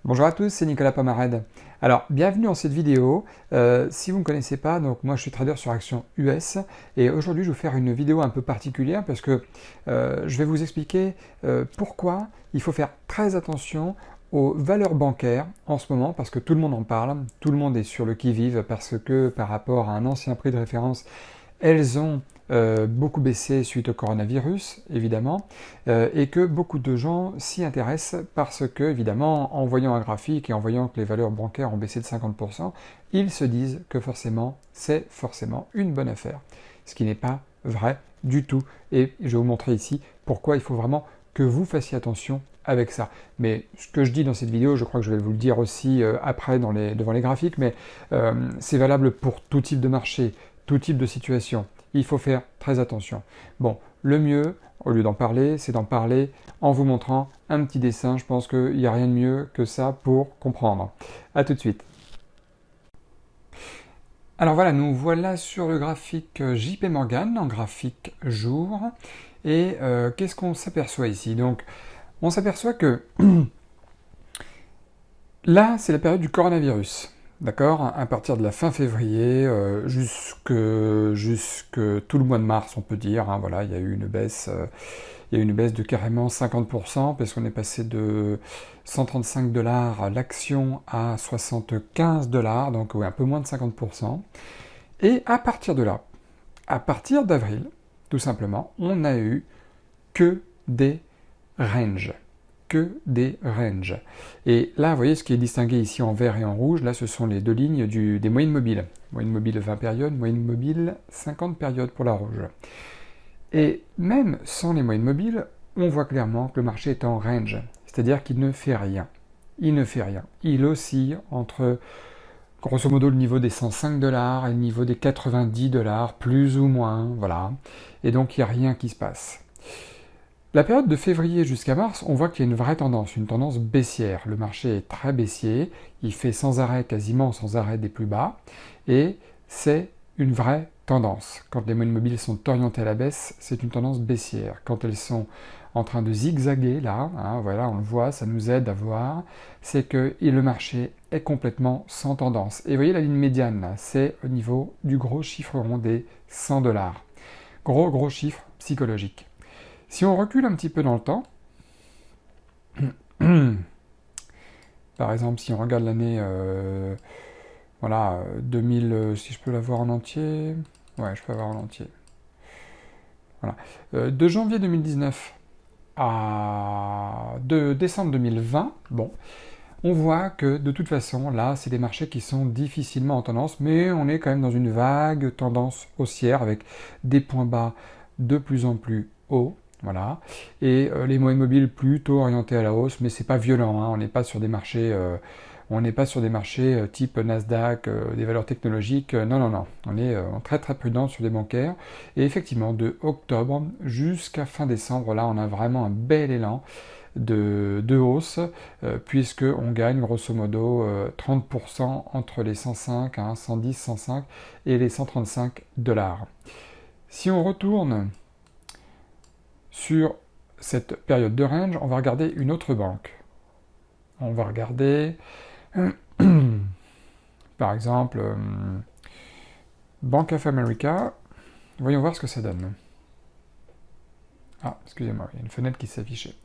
Bonjour à tous, c'est Nicolas Pomarède. Alors, bienvenue dans cette vidéo. Si vous ne me connaissez pas, donc moi je suis trader sur actions US et aujourd'hui je vais vous faire une vidéo un peu particulière parce que je vais vous expliquer pourquoi il faut faire très attention aux valeurs bancaires en ce moment parce que tout le monde en parle, tout le monde est sur le qui-vive parce que par rapport à un ancien prix de référence, elles ont beaucoup baissé suite au coronavirus, évidemment, et que beaucoup de gens s'y intéressent parce que, évidemment, en voyant un graphique et en voyant que les valeurs bancaires ont baissé de 50%, ils se disent que forcément, c'est forcément une bonne affaire. Ce qui n'est pas vrai du tout. Et je vais vous montrer ici pourquoi il faut vraiment que vous fassiez attention avec ça. Mais ce que je dis dans cette vidéo, je crois que je vais vous le dire aussi après devant les graphiques, mais c'est valable pour tout type de marché, tout type de situation. Il faut faire très attention. Bon, le mieux, au lieu d'en parler, c'est d'en parler en vous montrant un petit dessin. Je pense qu'il n'y a rien de mieux que ça pour comprendre. A tout de suite. Alors voilà, nous voilà sur le graphique JP Morgan, en graphique jour. Et qu'est-ce qu'on s'aperçoit ici? Donc, on s'aperçoit que là, c'est la période du coronavirus. D'accord? À partir de la fin février jusque tout le mois de mars, on peut dire. Hein, voilà, il y a eu une baisse, de carrément 50%, parce qu'on est passé de 135 $ l'action à 75 $, donc oui, un peu moins de 50%. Et à partir de là, à partir d'avril, tout simplement, on n'a eu que des ranges. Que des ranges. Et là, vous voyez ce qui est distingué ici en vert et en rouge, là ce sont les deux lignes des moyennes mobiles. Moyenne mobile 20 périodes, moyenne mobile 50 périodes pour la rouge. Et même sans les moyennes mobiles, on voit clairement que le marché est en range, c'est-à-dire qu'il ne fait rien. Il ne fait rien. Il oscille entre grosso modo le niveau des 105 $ et le niveau des 90 $, plus ou moins, voilà. Et donc il n'y a rien qui se passe. La période de février jusqu'à mars, on voit qu'il y a une vraie tendance, une tendance baissière. Le marché est très baissier, il fait sans arrêt, quasiment sans arrêt des plus bas, et c'est une vraie tendance. Quand les moyennes mobiles sont orientées à la baisse, c'est une tendance baissière. Quand elles sont en train de zigzaguer, là, hein, voilà, on le voit, ça nous aide à voir, c'est que le marché est complètement sans tendance. Et vous voyez la ligne médiane, là, c'est au niveau du gros chiffre rond des 100 $. Gros chiffre psychologique. Si on recule un petit peu dans le temps, par exemple, si on regarde l'année, voilà, 2000, si je peux la voir en entier, ouais, je peux la voir en entier. Voilà. De janvier 2019 de décembre 2020, bon, on voit que de toute façon, là, c'est des marchés qui sont difficilement en tendance, mais on est quand même dans une vague tendance haussière avec des points bas de plus en plus hauts. Voilà. Et les moyennes mobiles plutôt orientés à la hausse, mais c'est pas violent, hein. On n'est pas sur des marchés, type Nasdaq, des valeurs technologiques. Non. On est très très prudent sur des bancaires. Et effectivement, de octobre jusqu'à fin décembre, là, on a vraiment un bel élan de hausse, puisque on gagne grosso modo 30% entre les 105, 110, 105 et les 135 $. Si on retourne sur cette période de range, on va regarder une autre banque. On va regarder, par exemple, Bank of America. Voyons voir ce que ça donne. Ah, excusez-moi, il y a une fenêtre qui s'est affichée.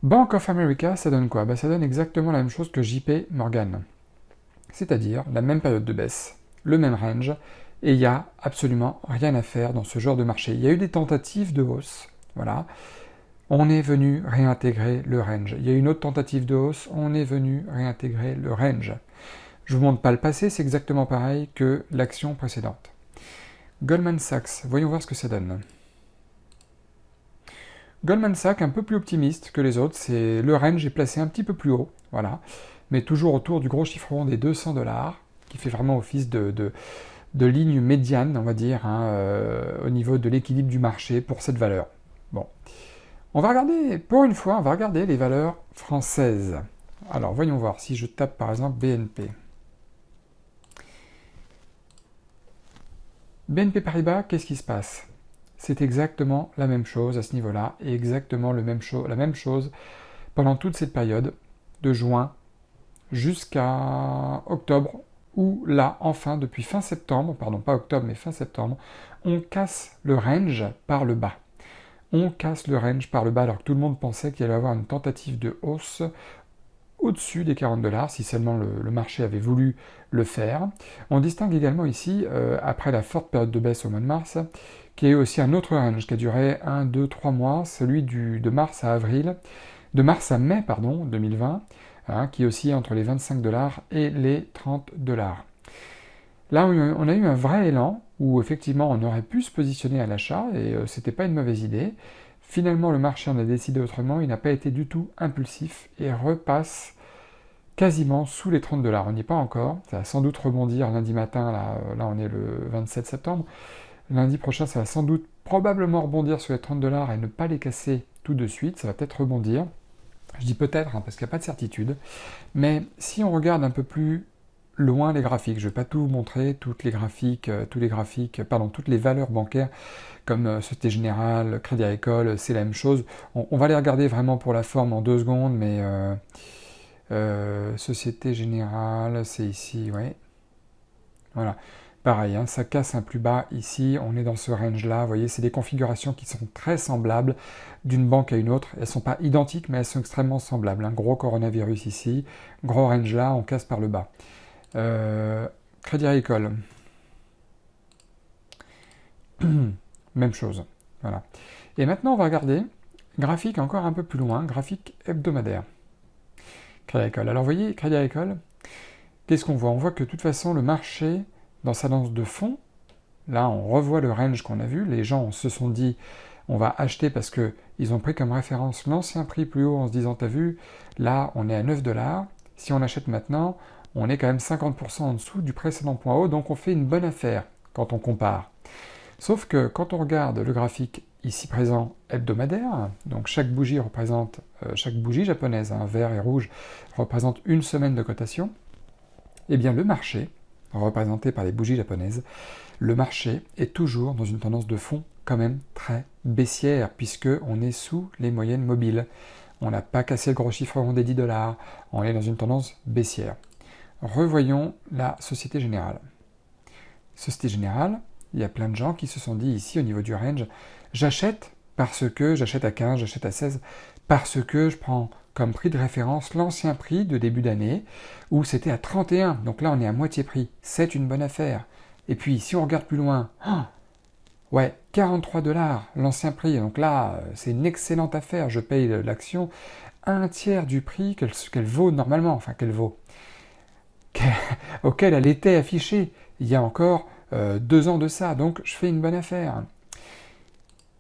Bank of America, ça donne quoi? Ça donne exactement la même chose que JP Morgan. C'est-à-dire la même période de baisse, le même range, et il n'y a absolument rien à faire dans ce genre de marché. Il y a eu des tentatives de hausse, voilà. On est venu réintégrer le range. Il y a eu une autre tentative de hausse, on est venu réintégrer le range. Je ne vous montre pas le passé, c'est exactement pareil que l'action précédente. Goldman Sachs, voyons voir ce que ça donne. Goldman Sachs, un peu plus optimiste que les autres, le range est placé un petit peu plus haut, voilà, mais toujours autour du gros chiffre rond des 200 $, qui fait vraiment office de ligne médiane, on va dire, hein, au niveau de l'équilibre du marché pour cette valeur. Bon. On va regarder, pour une fois, on va regarder les valeurs françaises. Alors, voyons voir, si je tape par exemple BNP. BNP Paribas, qu'est-ce qui se passe? C'est exactement la même chose à ce niveau-là, et exactement la même chose pendant toute cette période. de juin jusqu'à octobre, où là, enfin, depuis fin septembre, pardon, pas octobre, mais fin septembre, on casse le range par le bas. On casse le range par le bas, alors que tout le monde pensait qu'il allait y avoir une tentative de hausse au-dessus des 40$, si seulement le marché avait voulu le faire. On distingue également ici, après la forte période de baisse au mois de mars, qu'il y a eu aussi un autre range qui a duré 1, 2, 3 mois, celui de mars à avril, de mars à mai, pardon, 2020, qui est aussi entre les 25$ et les 30$. Là, on a eu un vrai élan, où effectivement on aurait pu se positionner à l'achat, et c'était pas une mauvaise idée. Finalement, le marché en a décidé autrement, il n'a pas été du tout impulsif, et repasse quasiment sous les 30$. On n'y est pas encore, ça va sans doute rebondir lundi matin, là on est le 27 septembre. Lundi prochain, ça va sans doute probablement rebondir sur les 30$ et ne pas les casser tout de suite, ça va peut-être rebondir. Je dis peut-être, parce qu'il n'y a pas de certitude. Mais si on regarde un peu plus loin les graphiques, je ne vais pas tout vous montrer, toutes les valeurs bancaires, comme Société Générale, Crédit Agricole, c'est la même chose. On va les regarder vraiment pour la forme en 2 secondes, mais Société Générale, c'est ici, ouais. Voilà. Pareil, ça casse un plus bas ici, on est dans ce range-là, vous voyez, c'est des configurations qui sont très semblables d'une banque à une autre. Elles ne sont pas identiques, mais elles sont extrêmement semblables. Un gros coronavirus ici, gros range là, on casse par le bas. Crédit Agricole. Même chose. Voilà. Et maintenant, on va regarder graphique encore un peu plus loin, graphique hebdomadaire. Crédit Agricole. Alors, vous voyez, Crédit Agricole, qu'est-ce qu'on voit? On voit que de toute façon, le marché, dans sa danse de fond, là, on revoit le range qu'on a vu. Les gens se sont dit, on va acheter parce qu'ils ont pris comme référence l'ancien prix plus haut en se disant, t'as vu, là, on est à 9$. Si on achète maintenant, on est quand même 50% en dessous du précédent point haut, donc on fait une bonne affaire quand on compare. Sauf que quand on regarde le graphique ici présent hebdomadaire, donc chaque bougie japonaise, vert et rouge, représente une semaine de cotation, eh bien le marché, représenté par les bougies japonaises, le marché est toujours dans une tendance de fond quand même très baissière, puisqu'on est sous les moyennes mobiles. On n'a pas cassé le gros chiffre rond des 10$, on est dans une tendance baissière. Revoyons la Société Générale. Société Générale, il y a plein de gens qui se sont dit ici au niveau du range, j'achète parce que j'achète à 15, j'achète à 16, parce que je prends comme prix de référence l'ancien prix de début d'année où c'était à 31, donc là on est à moitié prix, c'est une bonne affaire. Et puis si on regarde plus loin, ouais, 43$ l'ancien prix, donc là c'est une excellente affaire, je paye l'action un tiers du prix qu'elle vaut normalement, enfin qu'elle vaut, auquel elle était affichée il y a encore 2 ans de ça, donc je fais une bonne affaire.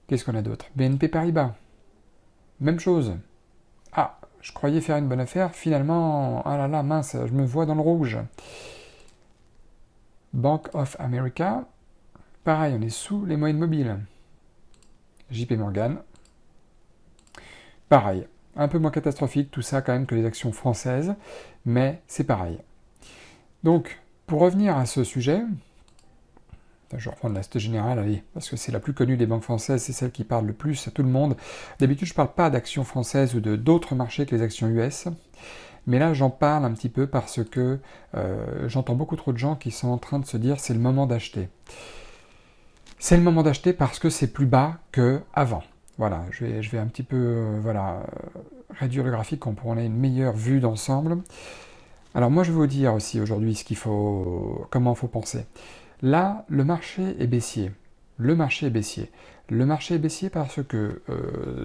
Qu'est-ce qu'on a d'autre? BNP Paribas, même chose. Ah, je croyais faire une bonne affaire, finalement, ah là là, mince, je me vois dans le rouge. Bank of America, pareil, on est sous les moyennes mobiles. JP Morgan, pareil, un peu moins catastrophique tout ça quand même que les actions françaises, mais c'est pareil. Donc, pour revenir à ce sujet, je vais reprendre la Société Générale, allez, parce que c'est la plus connue des banques françaises, c'est celle qui parle le plus à tout le monde. D'habitude, je ne parle pas d'actions françaises ou d'autres marchés que les actions US, mais là, j'en parle un petit peu parce que j'entends beaucoup trop de gens qui sont en train de se dire c'est le moment d'acheter. C'est le moment d'acheter parce que c'est plus bas qu'avant. Voilà, je vais un petit peu réduire le graphique pour qu'on ait une meilleure vue d'ensemble. Alors moi, je vais vous dire aussi aujourd'hui comment il faut penser. Là, le marché est baissier. Le marché est baissier. Le marché est baissier parce que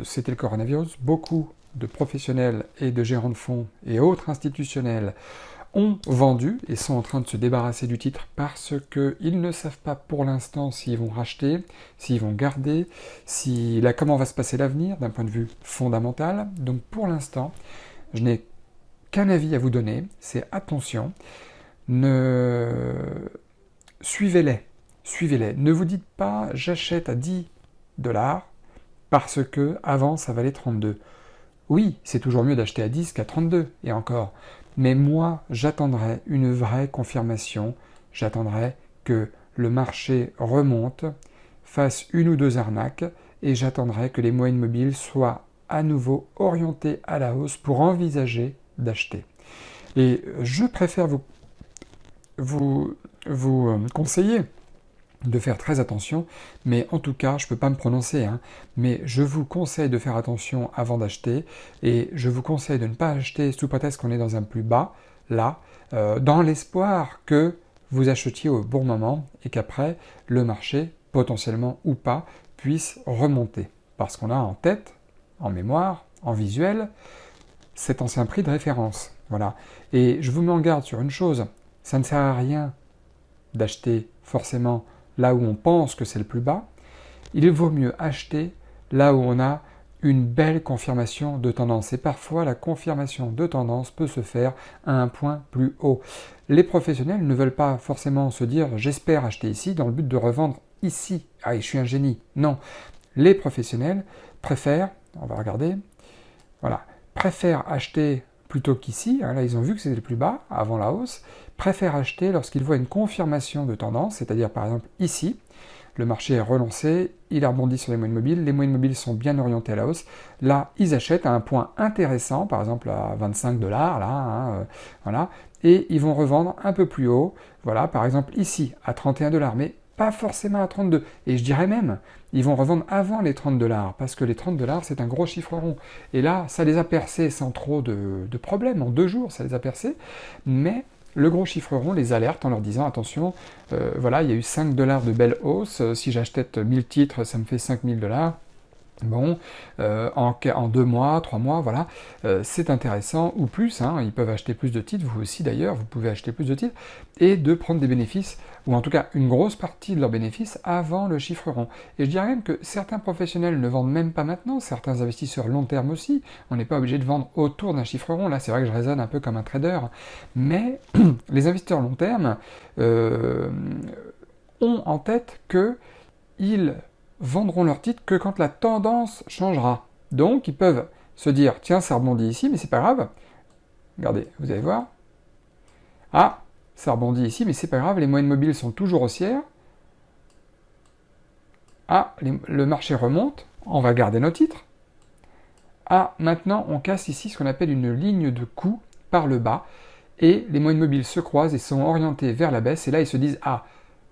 c'était le coronavirus. Beaucoup de professionnels et de gérants de fonds et autres institutionnels ont vendu et sont en train de se débarrasser du titre parce qu'ils ne savent pas pour l'instant s'ils vont racheter, s'ils vont garder, comment va se passer l'avenir d'un point de vue fondamental. Donc pour l'instant, je n'ai qu'un avis à vous donner, c'est attention, suivez-les. Ne vous dites pas j'achète à 10$ parce que avant ça valait 32. Oui, c'est toujours mieux d'acheter à 10 qu'à 32, et encore. Mais moi, j'attendrai une vraie confirmation, j'attendrai que le marché remonte, fasse une ou deux arnaques, et j'attendrai que les moyennes mobiles soient à nouveau orientées à la hausse pour envisager d'acheter. Et je préfère vous conseiller de faire très attention, mais en tout cas, je ne peux pas me prononcer, hein, mais je vous conseille de faire attention avant d'acheter, et je vous conseille de ne pas acheter sous prétexte qu'on est dans un plus bas, là, dans l'espoir que vous achetiez au bon moment, et qu'après, le marché, potentiellement ou pas, puisse remonter. Parce qu'on a en tête, en mémoire, en visuel, cet ancien prix de référence. Voilà. Et je vous mets en garde sur une chose, ça ne sert à rien d'acheter forcément là où on pense que c'est le plus bas, il vaut mieux acheter là où on a une belle confirmation de tendance. Et parfois, la confirmation de tendance peut se faire à un point plus haut. Les professionnels ne veulent pas forcément se dire « j'espère acheter ici » dans le but de revendre ici. « Ah, je suis un génie ». Non. Les professionnels préfèrent, on va regarder, voilà, préfèrent acheter plutôt qu'ici, hein, là ils ont vu que c'était le plus bas avant la hausse, préfèrent acheter lorsqu'ils voient une confirmation de tendance, c'est-à-dire par exemple ici, le marché est relancé, il a rebondi sur les moyennes mobiles, les moyennes mobiles sont bien orientées à la hausse, là ils achètent à un point intéressant, par exemple à 25 $, là, hein, voilà, et ils vont revendre un peu plus haut, voilà, par exemple ici à 31 $, mais pas forcément à 32, et je dirais même, ils vont revendre avant les 30 $, parce que les 30 $ c'est un gros chiffre rond, et là ça les a percés sans trop de problèmes, en 2 jours ça les a percés, mais le gros chiffre rond les alerte en leur disant attention, voilà, il y a eu 5 $ de belle hausse, si j'achetais 1000 titres, ça me fait 5000 $. Bon, en 2 mois, 3 mois, voilà, c'est intéressant, ou plus, hein, ils peuvent acheter plus de titres, vous aussi d'ailleurs, vous pouvez acheter plus de titres, et de prendre des bénéfices, ou en tout cas une grosse partie de leurs bénéfices avant le chiffre rond. Et je dirais même que certains professionnels ne vendent même pas maintenant, certains investisseurs long terme aussi, on n'est pas obligé de vendre autour d'un chiffre rond, là c'est vrai que je raisonne un peu comme un trader, mais les investisseurs long terme ont en tête qu'ils vendront leurs titres que quand la tendance changera. Donc, ils peuvent se dire, tiens, ça rebondit ici, mais c'est pas grave. Regardez, vous allez voir. Ah, ça rebondit ici, mais c'est pas grave, les moyennes mobiles sont toujours haussières. Ah, le marché remonte, on va garder nos titres. Ah, maintenant, on casse ici ce qu'on appelle une ligne de coup par le bas, et les moyennes mobiles se croisent et sont orientées vers la baisse, et là, ils se disent, ah,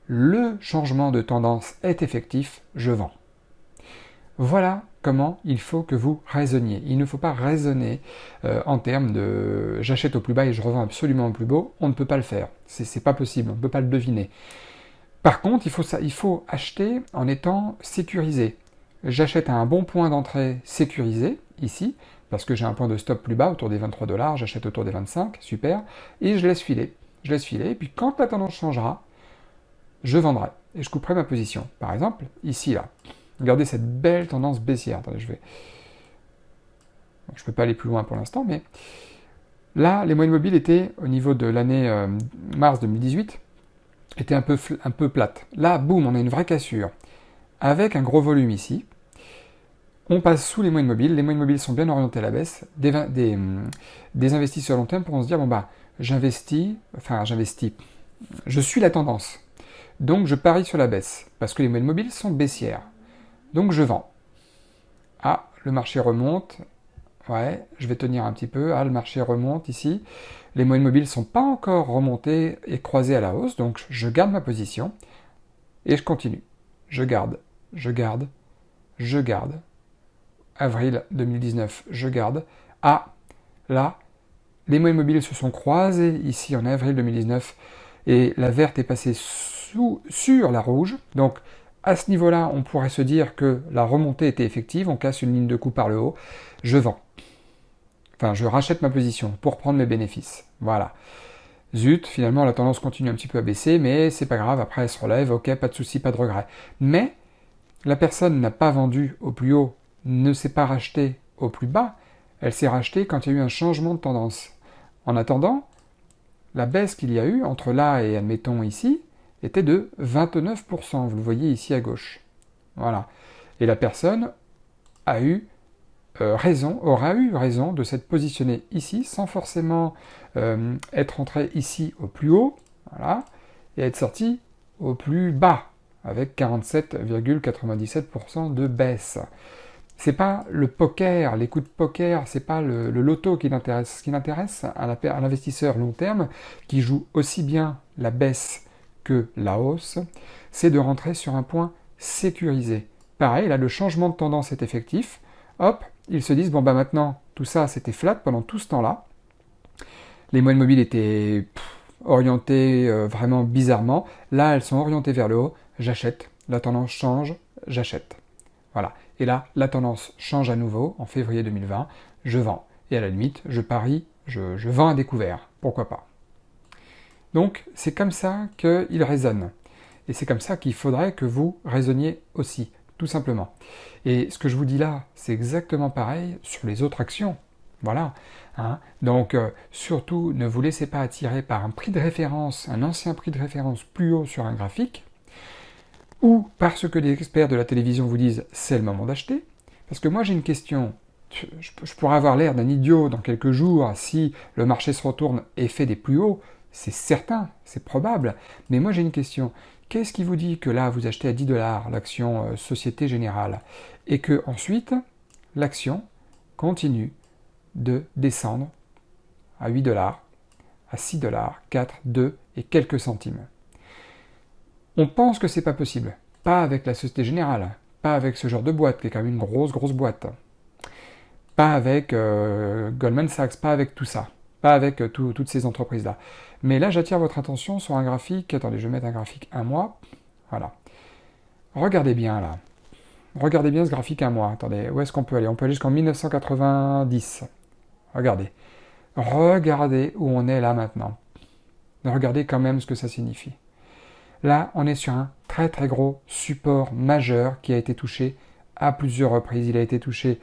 le changement de tendance est effectif, je vends. Voilà comment il faut que vous raisonniez. Il ne faut pas raisonner en termes de j'achète au plus bas et je revends absolument au plus beau. On ne peut pas le faire. C'est pas possible, on ne peut pas le deviner. Par contre, il faut acheter en étant sécurisé. J'achète à un bon point d'entrée sécurisé, ici, parce que j'ai un point de stop plus bas, autour des 23 $, j'achète autour des 25, super, et je laisse filer. Je laisse filer, et puis quand la tendance changera, je vendrai, et je couperai ma position. Par exemple, ici, là. Regardez cette belle tendance baissière. Attendez, je ne peux pas aller plus loin pour l'instant, mais là, les moyennes mobiles étaient, au niveau de l'année mars 2018, étaient un peu plates. Là, boum, on a une vraie cassure. Avec un gros volume ici, on passe sous les moyennes mobiles sont bien orientées à la baisse. Des investisseurs long terme pourront se dire, bon bah, j'investis, je suis la tendance. Donc je parie sur la baisse, parce que les moyennes mobiles sont baissières. Donc je vends. Ah, le marché remonte. Ouais, je vais tenir un petit peu. Ah, le marché remonte ici. Les moyennes mobiles ne sont pas encore remontées et croisées à la hausse, donc je garde ma position et je continue. Je garde. Avril 2019, je garde. Ah, là, les moyennes mobiles se sont croisées ici en avril 2019 et la verte est passée sur la rouge. Donc, à ce niveau-là, on pourrait se dire que la remontée était effective, on casse une ligne de coup par le haut, je vends. Enfin, je rachète ma position pour prendre mes bénéfices. Voilà. Zut, finalement, la tendance continue un petit peu à baisser, mais c'est pas grave, après elle se relève, ok, pas de souci, pas de regret. Mais la personne n'a pas vendu au plus haut, ne s'est pas racheté au plus bas, elle s'est rachetée quand il y a eu un changement de tendance. En attendant, la baisse qu'il y a eu entre là et, admettons, ici, était de 29%, vous le voyez ici à gauche. Voilà. Et la personne aura eu raison de s'être positionnée ici, sans forcément être entrée ici au plus haut, voilà, et être sortie au plus bas, avec 47,97% de baisse. C'est pas le poker, les coups de poker, c'est pas le loto qui l'intéresse. Ce qui l'intéresse à l'investisseur long terme, qui joue aussi bien la baisse que la hausse, c'est de rentrer sur un point sécurisé. Pareil, là, le changement de tendance est effectif. Hop, ils se disent, bon bah maintenant, tout ça, c'était flat pendant tout ce temps-là. Les moyennes mobiles étaient orientées vraiment bizarrement. Là, elles sont orientées vers le haut. J'achète. La tendance change, j'achète. Voilà. Et là, la tendance change à nouveau en février 2020. Je vends. Et à la limite, je parie, je vends à découvert. Pourquoi pas? Donc, c'est comme ça qu'il raisonne. Et c'est comme ça qu'il faudrait que vous raisonniez aussi, tout simplement. Et ce que je vous dis là, c'est exactement pareil sur les autres actions. Voilà. Hein. Donc, surtout, ne vous laissez pas attirer par un prix de référence, un ancien prix de référence plus haut sur un graphique, ou parce que les experts de la télévision vous disent c'est le moment d'acheter. Parce que moi j'ai une question, je pourrais avoir l'air d'un idiot dans quelques jours si le marché se retourne et fait des plus hauts, c'est certain, c'est probable, mais moi j'ai une question, qu'est-ce qui vous dit que là vous achetez à 10 dollars l'action Société Générale et que ensuite l'action continue de descendre à 8 dollars, à 6 dollars, 4, 2 et quelques centimes? On pense que c'est pas possible. Pas avec la Société Générale. Pas avec ce genre de boîte, qui est quand même une grosse boîte. Pas avec Goldman Sachs, pas avec tout ça. Pas avec toutes ces entreprises-là. Mais là, j'attire votre attention sur un graphique. Attendez, je vais mettre un graphique 1 mois. Voilà. Regardez bien, là. Regardez bien ce graphique 1 mois. Attendez, où est-ce qu'on peut aller? On peut aller jusqu'en 1990. Regardez. Regardez où on est là maintenant. Regardez quand même ce que ça signifie. Là, on est sur un très gros support majeur qui a été touché à plusieurs reprises. Il a été touché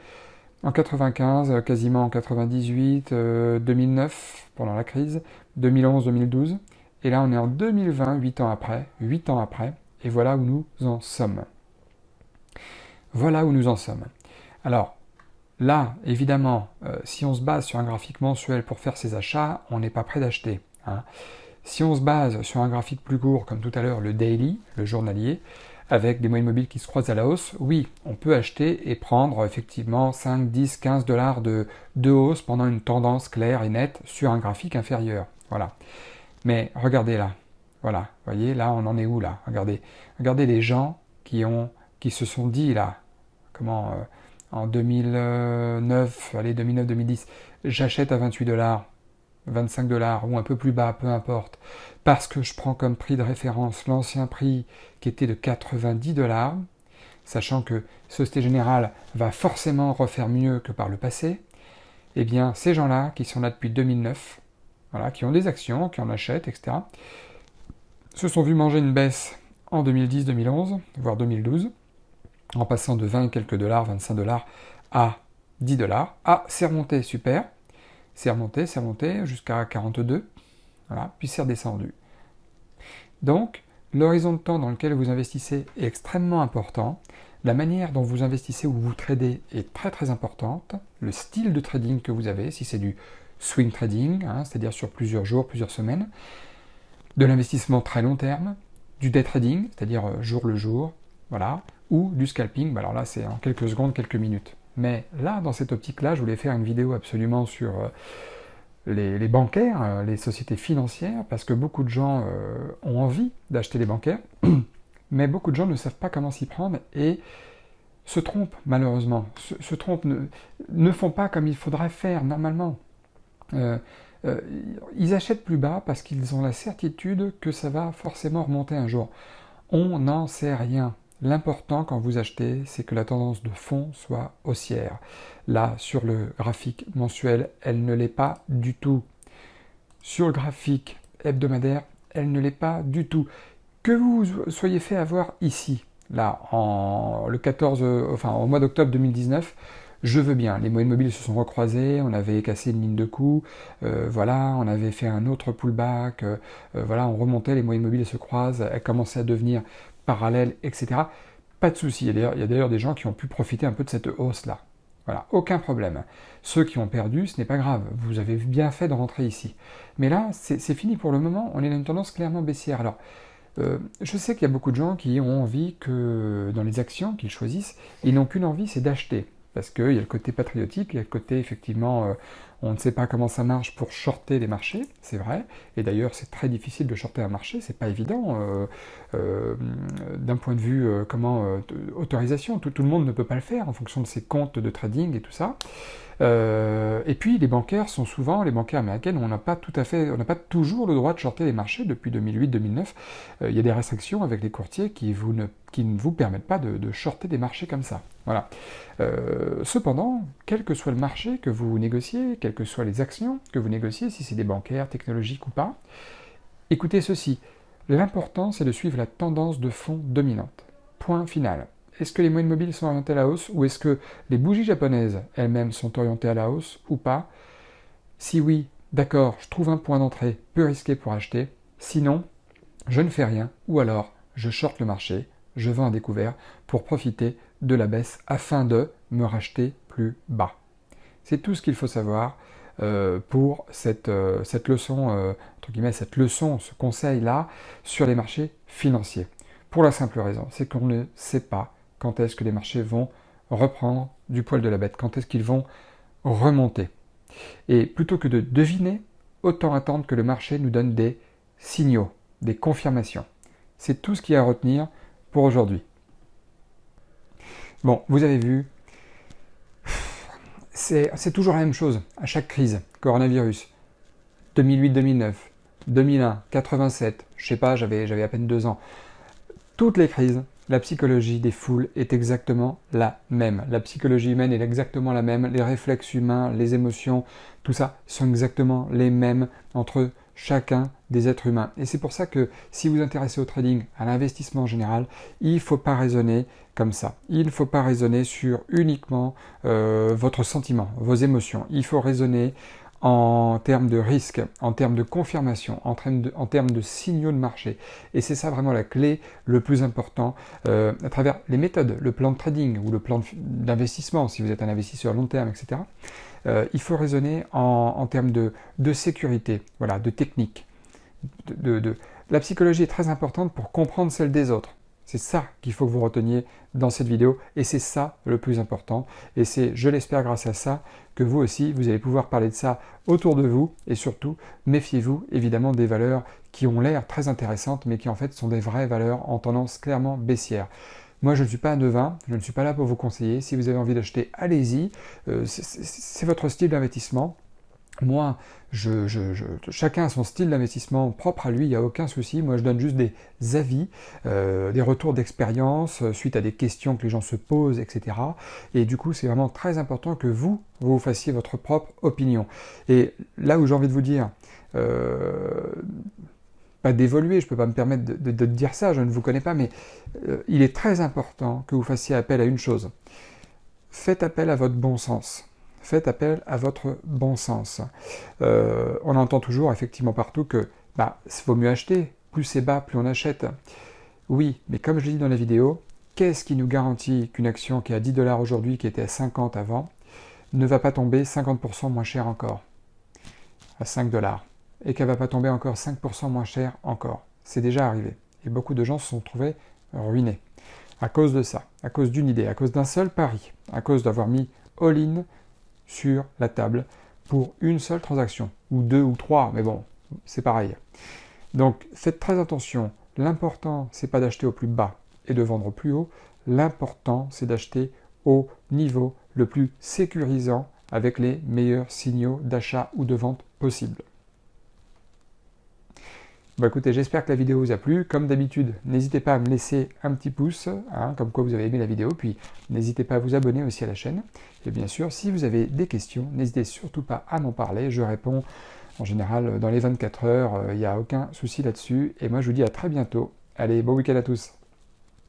en 95, quasiment en 98, 2009 pendant la crise, 2011, 2012. Et là, on est en 2020, 8 ans après, et voilà où nous en sommes. Voilà où nous en sommes. Alors, là, évidemment, si on se base sur un graphique mensuel pour faire ses achats, on n'est pas prêt d'acheter. Hein. Si on se base sur un graphique plus court, comme tout à l'heure le daily, le journalier, avec des moyennes mobiles qui se croisent à la hausse, oui, on peut acheter et prendre effectivement 5, 10, 15 dollars de hausse pendant une tendance claire et nette sur un graphique inférieur. Voilà. Mais regardez là. Voilà. Vous voyez, là, on en est où là? Regardez. Regardez les gens qui se sont dit là, en 2009, allez, 2009-2010, j'achète à 28 dollars. 25 dollars ou un peu plus bas, peu importe, parce que je prends comme prix de référence l'ancien prix qui était de 90 dollars, sachant que Société Générale va forcément refaire mieux que par le passé, eh bien ces gens-là qui sont là depuis 2009, voilà, qui ont des actions, qui en achètent, etc., se sont vus manger une baisse en 2010, 2011, voire 2012, en passant de 20 et quelques dollars, 25 dollars à 10 dollars. Ah, c'est remonté, super. C'est remonté jusqu'à 42, voilà, puis c'est redescendu. Donc, l'horizon de temps dans lequel vous investissez est extrêmement important. La manière dont vous investissez ou vous tradez est très importante. Le style de trading que vous avez, si c'est du swing trading, hein, c'est-à-dire sur plusieurs jours, plusieurs semaines, de l'investissement très long terme, du day trading, c'est-à-dire jour le jour, voilà, ou du scalping, alors là c'est en quelques secondes, quelques minutes. Mais là, dans cette optique-là, je voulais faire une vidéo absolument sur les bancaires, les sociétés financières, parce que beaucoup de gens ont envie d'acheter des bancaires, mais beaucoup de gens ne savent pas comment s'y prendre et se trompent malheureusement, se trompent, ne font pas comme il faudrait faire normalement. Ils achètent plus bas parce qu'ils ont la certitude que ça va forcément remonter un jour. On n'en sait rien. L'important quand vous achetez, c'est que la tendance de fond soit haussière. Là, sur le graphique mensuel, elle ne l'est pas du tout. Sur le graphique hebdomadaire, elle ne l'est pas du tout. Que vous soyez fait avoir ici, là, au mois d'octobre 2019, je veux bien. Les moyennes mobiles se sont recroisées, on avait cassé une ligne de coup, voilà, on avait fait un autre pullback, voilà, on remontait, les moyennes mobiles se croisent, elles commençaient à devenir parallèles, etc. Pas de souci. Il y a d'ailleurs des gens qui ont pu profiter un peu de cette hausse-là. Voilà, aucun problème. Ceux qui ont perdu, ce n'est pas grave. Vous avez bien fait de rentrer ici. Mais là, c'est fini pour le moment. On est dans une tendance clairement baissière. Alors, je sais qu'il y a beaucoup de gens qui ont envie que, dans les actions qu'ils choisissent, ils n'ont qu'une envie, c'est d'acheter. parce qu'il y a le côté patriotique, il y a le côté, effectivement, on ne sait pas comment ça marche pour shorter les marchés, c'est vrai, et d'ailleurs c'est très difficile de shorter un marché, c'est pas évident, d'un point de vue, autorisation, tout le monde ne peut pas le faire en fonction de ses comptes de trading et tout ça. Et puis les bancaires américaines, on n'a pas toujours le droit de shorter les marchés depuis 2008-2009. Il y a des restrictions avec les courtiers qui ne vous permettent pas de shorter des marchés comme ça. Voilà. Cependant, quel que soit le marché que vous négociez, quelles que soient les actions que vous négociez, si c'est des bancaires, technologiques ou pas, écoutez ceci. L'important, c'est de suivre la tendance de fond dominante. Point final. Est-ce que les moyennes mobiles sont orientées à la hausse ou est-ce que les bougies japonaises elles-mêmes sont orientées à la hausse ou pas? Si oui, d'accord, je trouve un point d'entrée peu risqué pour acheter. Sinon, je ne fais rien ou alors je shorte le marché, je vends à découvert pour profiter de la baisse afin de me racheter plus bas. C'est tout ce qu'il faut savoir pour cette leçon, entre guillemets, ce conseil-là sur les marchés financiers. Pour la simple raison, c'est qu'on ne sait pas quand est-ce que les marchés vont reprendre du poil de la bête, quand est-ce qu'ils vont remonter. Et plutôt que de deviner, autant attendre que le marché nous donne des signaux, des confirmations. C'est tout ce qu'il y a à retenir pour aujourd'hui. Bon, vous avez vu, c'est toujours la même chose à chaque crise. Coronavirus, 2008-2009, 2001, 87, je sais pas, j'avais à peine 2 ans. Toutes les crises, la psychologie des foules est exactement la même. La psychologie humaine est exactement la même. Les réflexes humains, les émotions, tout ça sont exactement les mêmes entre chacun des êtres humains. Et c'est pour ça que si vous vous intéressez au trading, à l'investissement en général, il ne faut pas raisonner comme ça. Il ne faut pas raisonner sur uniquement votre sentiment, vos émotions. Il faut raisonner en termes de risque, en termes de confirmation, en termes de signaux de marché. Et c'est ça vraiment la clé, le plus important, à travers les méthodes, le plan de trading ou le plan d'investissement, si vous êtes un investisseur à long terme, etc. Il faut raisonner en termes de sécurité, voilà, de technique. La psychologie est très importante pour comprendre celle des autres. C'est ça qu'il faut que vous reteniez dans cette vidéo et c'est ça le plus important. Et c'est, je l'espère, grâce à ça, que vous aussi, vous allez pouvoir parler de ça autour de vous et surtout, méfiez-vous évidemment des valeurs qui ont l'air très intéressantes mais qui en fait sont des vraies valeurs en tendance clairement baissière. Moi, je ne suis pas un devin, je ne suis pas là pour vous conseiller. Si vous avez envie d'acheter, allez-y. C'est votre style d'investissement. Moi, chacun a son style d'investissement propre à lui, il n'y a aucun souci. Moi, je donne juste des avis, des retours d'expérience suite à des questions que les gens se posent, etc. Et du coup, c'est vraiment très important que vous fassiez votre propre opinion. Et là où j'ai envie de vous dire, pas d'évoluer, je ne peux pas me permettre de dire ça, je ne vous connais pas, mais il est très important que vous fassiez appel à une chose. Faites appel à votre bon sens. Faites appel à votre bon sens. On entend toujours effectivement partout que il vaut mieux acheter, plus c'est bas, plus on achète. Oui, mais comme je l'ai dit dans la vidéo, qu'est-ce qui nous garantit qu'une action qui est à 10 $ aujourd'hui, qui était à 50 avant, ne va pas tomber 50% moins cher encore, à 5 $, et qu'elle ne va pas tomber encore 5% moins cher encore. C'est déjà arrivé. Et beaucoup de gens se sont trouvés ruinés. À cause de ça, à cause d'une idée, à cause d'un seul pari, à cause d'avoir mis all-in sur la table pour une seule transaction, ou 2 ou 3, mais bon, c'est pareil. Donc faites très attention, l'important c'est pas d'acheter au plus bas et de vendre au plus haut, l'important c'est d'acheter au niveau le plus sécurisant avec les meilleurs signaux d'achat ou de vente possibles. Bon, écoutez, j'espère que la vidéo vous a plu. Comme d'habitude, n'hésitez pas à me laisser un petit pouce, comme quoi vous avez aimé la vidéo. Puis n'hésitez pas à vous abonner aussi à la chaîne. Et bien sûr, si vous avez des questions, n'hésitez surtout pas à m'en parler. Je réponds en général dans les 24 heures. Il n'y a aucun souci là-dessus. Et moi, je vous dis à très bientôt. Allez, bon week-end à tous.